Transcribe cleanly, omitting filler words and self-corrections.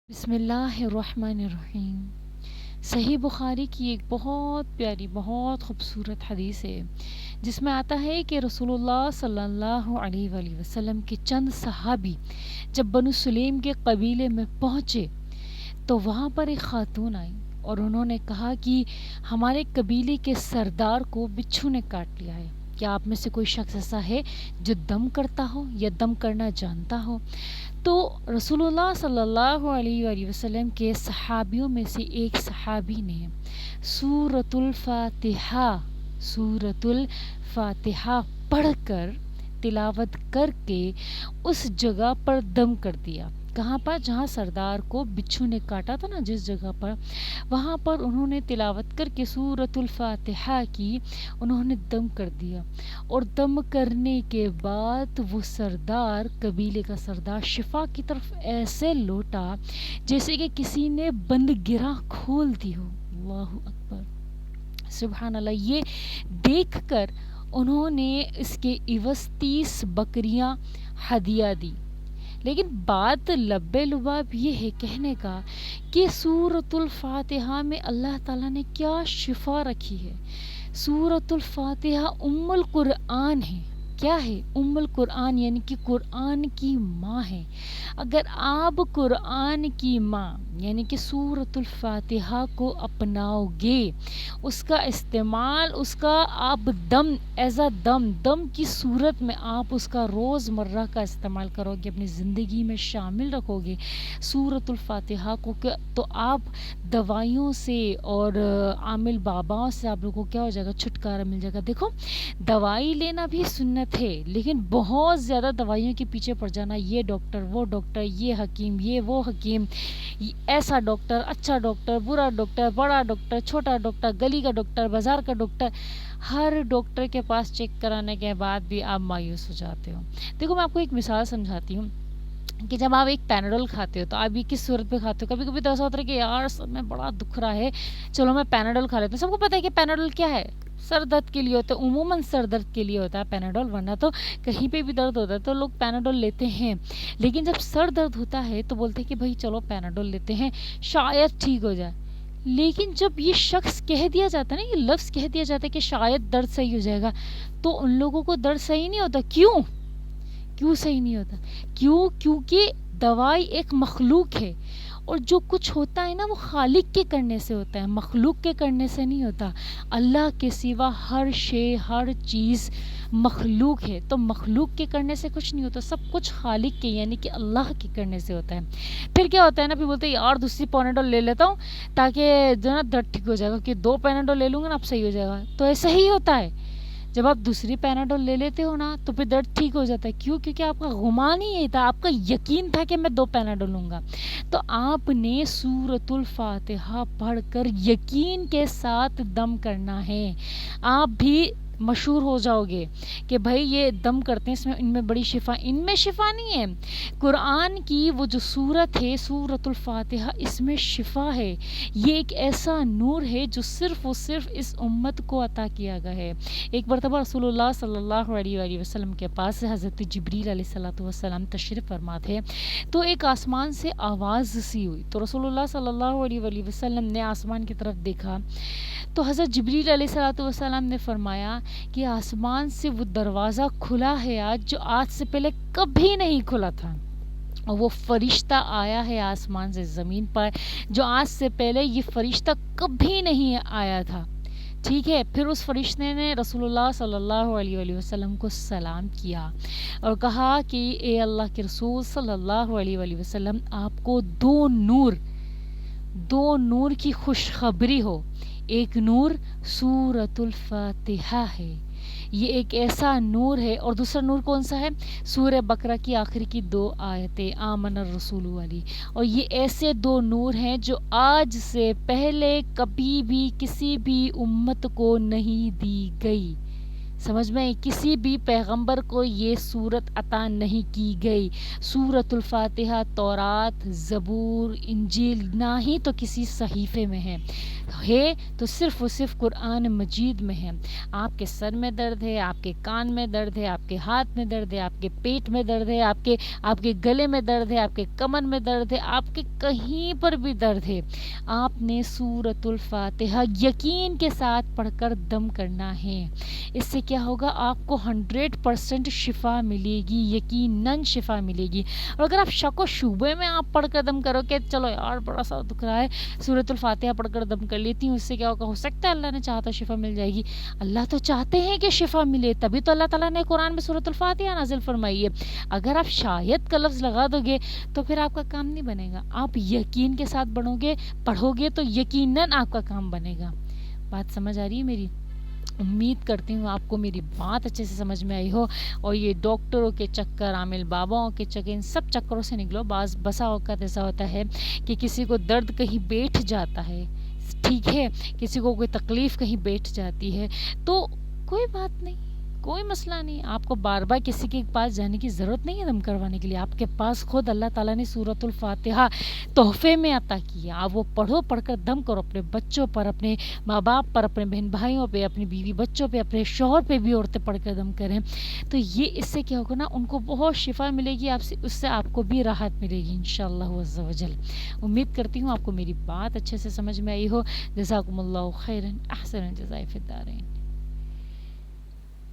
بسم اللہ الرحمن الرحیم۔ صحیح بخاری کی ایک بہت پیاری بہت خوبصورت حدیث ہے جس میں آتا ہے کہ رسول اللہ صلی اللہ علیہ وآلہ وسلم کے چند صحابی جب بنو سلیم کے قبیلے میں پہنچے تو وہاں پر ایک خاتون آئی اور انہوں نے کہا کہ ہمارے قبیلے کے سردار کو بچھو نے کاٹ لیا ہے، کیا آپ میں سے کوئی شخص ایسا ہے جو دم کرتا ہو یا دم کرنا جانتا ہو؟ تو رسول اللہ صلی اللہ علیہ وآلہ وسلم کے صحابیوں میں سے ایک صحابی نے سورۃ الفاتحہ پڑھ کر تلاوت کر کے اس جگہ پر دم کر دیا۔ کہاں پر؟ جہاں سردار کو بچھو نے کاٹا تھا نا، جس جگہ پر، وہاں پر انہوں نے تلاوت کر کے سورۃ الفاتحہ کی انہوں نے دم کر دیا، اور دم کرنے کے بعد وہ سردار، قبیلے کا سردار، شفا کی طرف ایسے لوٹا جیسے کہ کسی نے بند گرہ کھول دی ہو۔ اللہ اکبر، سبحان اللہ۔ یہ دیکھ کر انہوں نے اس کے عوض 30 بکریاں ہدیہ دی۔ لیکن بات لب لباب یہ ہے کہنے کا کہ سورۃ الفاتحہ میں اللہ تعالیٰ نے کیا شفا رکھی ہے۔ سورۃ الفاتحہ ام القرآن ہے۔ کیا ہے؟ ام القرآن، یعنی کہ قرآن کی ماں ہے۔ اگر آپ قرآن کی ماں یعنی کہ سورۃ الفاتحہ کو اپناؤ گے، اس کا استعمال، اس کا آپ دم ایز اے دم کی صورت میں آپ اس کا روز مرہ کا استعمال کرو گے، اپنی زندگی میں شامل رکھو گے سورۃ الفاتحہ کو، تو آپ دوائیوں سے اور عامل باباؤں سے آپ لوگوں کو کیا ہو جائے گا؟ چھٹکارا مل جائے گا۔ دیکھو، دوائی لینا بھی سنت ہے، لیکن بہت زیادہ دوائیوں کے پیچھے پڑ جانا، یہ ڈاکٹر، وہ ڈاکٹر، یہ حکیم، یہ وہ حکیم، ایسا ڈاکٹر، اچھا ڈاکٹر، برا ڈاکٹر، بڑا ڈاکٹر، چھوٹا ڈاکٹر، گلی کا ڈاکٹر، بازار کا ڈاکٹر، ہر ڈاکٹر کے پاس چیک کرانے کے بعد بھی آپ مایوس ہو جاتے ہو۔ دیکھو، میں آپ کو ایک مثال سمجھاتی ہوں کہ جب آپ ایک پیناڈول کھاتے ہو تو آپ یہ کس صورت پہ کھاتے ہو؟ کبھی کبھی تو ایسا ہوتا ہے کہ یار سر میں بڑا دکھ رہا ہے، چلو میں پیناڈول کھا لیتا ہوں۔ سب کو پتہ ہے کہ پیناڈول کیا ہے؟ سر درد کے لیے ہوتا ہے، عموماً سر درد کے لیے ہوتا ہے پیناڈول، ورنہ تو کہیں پہ بھی درد ہوتا ہے تو لوگ پیناڈول لیتے ہیں۔ لیکن جب سر درد ہوتا ہے تو بولتے ہیں کہ بھائی چلو پیناڈول لیتے ہیں، شاید ٹھیک ہو جائے۔ لیکن جب یہ شخص کہہ دیا جاتا ہے نا، یہ لفظ کہہ دیا جاتا ہے کہ شاید درد صحیح ہو جائے گا، تو ان لوگوں کو درد صحیح نہیں ہوتا۔ کیوں صحیح نہیں ہوتا؟ کیونکہ دوائی ایک مخلوق ہے، اور جو کچھ ہوتا ہے نا وہ خالق کے کرنے سے ہوتا ہے، مخلوق کے کرنے سے نہیں ہوتا۔ اللہ کے سوا ہر شے، ہر چیز مخلوق ہے، تو مخلوق کے کرنے سے کچھ نہیں ہوتا، سب کچھ خالق کے یعنی کہ اللہ کے کرنے سے ہوتا ہے۔ پھر کیا ہوتا ہے نا، پھر بولتے ہیں یار دوسری پیناڈول لے لیتا ہوں تاکہ جو ہے نا درد ٹھیک ہو جائے گا، کہ 2 پیناڈول لے لوں گا نا اب صحیح ہو جائے گا۔ تو ایسا ہی ہوتا ہے، جب آپ دوسری پیناڈول لے لیتے ہو نا تو پھر درد ٹھیک ہو جاتا ہے۔ کیونکہ آپ کا گمان ہی یہی تھا، آپ کا یقین تھا کہ میں 2 پیناڈول لوں گا۔ تو آپ نے سورۃ الفاتحہ پڑھ کر یقین کے ساتھ دم کرنا ہے، آپ بھی مشہور ہو جاؤ گے کہ بھائی یہ دم کرتے ہیں، ان میں بڑی شفا، ان میں شفا نہیں ہے، قرآن کی وہ جو سورت ہے سورۃ الفاتحہ، اس میں شفا ہے۔ یہ ایک ایسا نور ہے جو صرف و صرف اس امت کو عطا کیا گیا ہے۔ ایک مرتبہ رسول اللہ صلی اللہ علیہ وآلہ وسلم کے پاس حضرت جبریل علیہ السلام تشریف فرما تھے، تو ایک آسمان سے آواز سی ہوئی، تو رسول اللہ صلی اللہ علیہ وآلہ وسلم نے آسمان کی طرف دیکھا تو حضرت جبریل علیہ السلام نے فرمایا کہ آسمان سے وہ دروازہ کھلا ہے آج، جو آج سے پہلے کبھی نہیں کھلا تھا، اور وہ فرشتہ آیا ہے آسمان سے زمین پر، جو آج سے پہلے یہ فرشتہ کبھی نہیں آیا تھا۔ ٹھیک ہے، پھر اس فرشتے نے رسول اللہ صلی اللہ علیہ وآلہ وسلم کو سلام کیا اور کہا کہ اے اللہ کے رسول صلی اللہ علیہ وآلہ وسلم، آپ کو 2 نور کی خوشخبری ہو۔ ایک نور سورۃ الفاتحہ ہے، یہ ایک ایسا نور ہے، اور دوسرا نور کون سا ہے؟ سورہ بقرہ کی آخری کی 2 آیتیں، آمن الرسول والی، اور یہ ایسے 2 نور ہیں جو آج سے پہلے کبھی بھی کسی بھی امت کو نہیں دی گئی۔ سمجھ میں کسی بھی پیغمبر کو یہ صورت عطا نہیں کی گئی. سورۃ الفاتحہ تورات، زبور، انجیل نہ ہی تو کسی صحیفے میں ہے تو صرف و صرف قرآن مجید میں ہے. آپ کے سر میں درد ہے، آپ کے کان میں درد ہے، آپ کے ہاتھ میں درد ہے، آپ کے پیٹ میں درد ہے، آپ کے گلے میں درد ہے، آپ کے کمر میں درد ہے، آپ کے کہیں پر بھی درد ہے، آپ نے سورۃ الفاتحہ یقین کے ساتھ پڑھ کر دم کرنا ہے. اس سے کیا ہوگا؟ آپ کو 100% شفا ملے گی، یقیناً شفا ملے گی. اور اگر آپ شک و شبے میں آپ پڑھ کر دم کرو کہ چلو یار بڑا سا دکھ رہا ہے، سورۃ الفاتحہ پڑھ کر دم کر لیتی ہوں، اس سے کیا ہوگا؟ ہو سکتا ہے اللہ نے چاہا تو شفا مل جائے گی. اللہ تو چاہتے ہیں کہ شفا ملے، تبھی تو اللہ تعالیٰ نے قرآن میں سورۃ الفاتحہ نازل فرمائی ہے. اگر آپ شاید کا لفظ لگا دو گے تو پھر آپ کا کام نہیں بنے گا. آپ یقین کے ساتھ پڑھو گے تو یقیناً آپ کا کام بنے گا. بات سمجھ آ رہی ہے میری؟ امید کرتی ہوں آپ کو میری بات اچھے سے سمجھ میں آئی ہو، اور یہ ڈاکٹروں کے چکر، عامل باباؤں کے چکر، ان سب چکروں سے نکلو. بسا اوقات ایسا ہوتا ہے کہ کسی کو درد کہیں بیٹھ جاتا ہے، ٹھیک ہے، کسی کو کوئی تکلیف کہیں بیٹھ جاتی ہے، تو کوئی بات نہیں، کوئی مسئلہ نہیں. آپ کو بار بار کسی کے پاس جانے کی ضرورت نہیں ہے دم کروانے کے لیے. آپ کے پاس خود اللہ تعالیٰ نے سورۃ الفاتحہ تحفے میں عطا کیا. آپ وہ پڑھ کر دم کرو، اپنے بچوں پر، اپنے ماں باپ پر، اپنے بہن بھائیوں پہ، اپنی بیوی بچوں پہ، اپنے شوہر پہ بھی عورتیں پڑھ کر دم کریں. تو یہ اس سے کیا ہوگا نا، ان کو بہت شفا ملے گی، اس سے آپ کو بھی راحت ملے گی انشاءاللہ عز و جل. امید کرتی ہوں آپ کو میری بات اچھے سے سمجھ میں آئی ہو. جزاکم اللہ خیرا، احسن الجزاء فی الدارین.